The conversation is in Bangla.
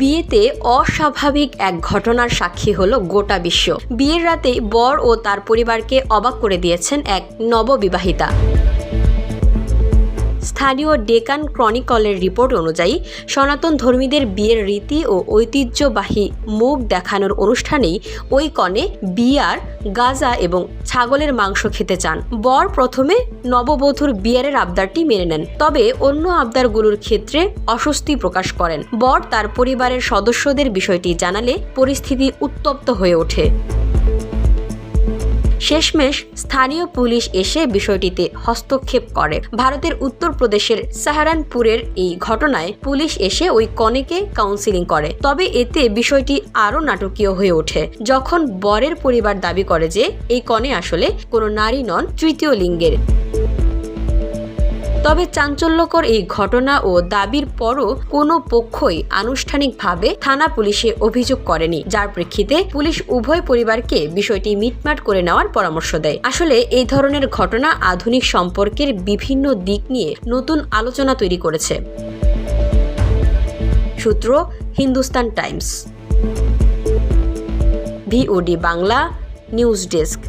বিয়েতে অস্বাভাবিক এক ঘটনার সাক্ষী হলো গোটা বিশ্ব। বিয়ের রাতেই বর ও তার পরিবারকে অবাক করে দিয়েছেন এক নববিবাহিতা। স্থানীয় ডেকান ক্রনিকলের রিপোর্ট অনুযায়ী সনাতন ধর্মীদের বিয়ের রীতি ও ঐতিহ্যবাহী মুখ দেখানোর অনুষ্ঠানেই ওই কনে বিয়ার, গাঁজা এবং ছাগলের মাংস খেতে চান। বর প্রথমে নববধূর বিয়ারের আবদারটি মেনে নেন, তবে অন্য আবদারগুলোর ক্ষেত্রে অস্বস্তি প্রকাশ করেন। বর তার পরিবারের সদস্যদের বিষয়টি জানালে পরিস্থিতি উত্তপ্ত হয়ে ওঠে। শেষমেশ স্থানীয় পুলিশ এসে বিষয়টিতে হস্তক্ষেপ করে। ভারতের উত্তরপ্রদেশের সাহারানপুরের এই ঘটনায় পুলিশ এসে ওই কনেকে কাউন্সিলিং করে। তবে এতে বিষয়টি আরও নাটকীয় হয়ে ওঠে যখন বরের পরিবার দাবি করে যে এই কনে আসলে কোনো নারী নন, তৃতীয় লিঙ্গের। তবে চাঞ্চল্যকর এই ঘটনা ও দাবির পরও কোনো পক্ষই আনুষ্ঠানিকভাবে থানা পুলিশে অভিযোগ করেনি, যার প্রেক্ষিতে পুলিশ উভয় পরিবারকে বিষয়টি মিটমাট করে নেওয়ার পরামর্শ দেয়। আসলে এই ধরনের ঘটনা আধুনিক সম্পর্কের বিভিন্ন দিক নিয়ে নতুন আলোচনা তৈরি করেছে। সূত্র Hindustan Times, VOD Bangla, news desk.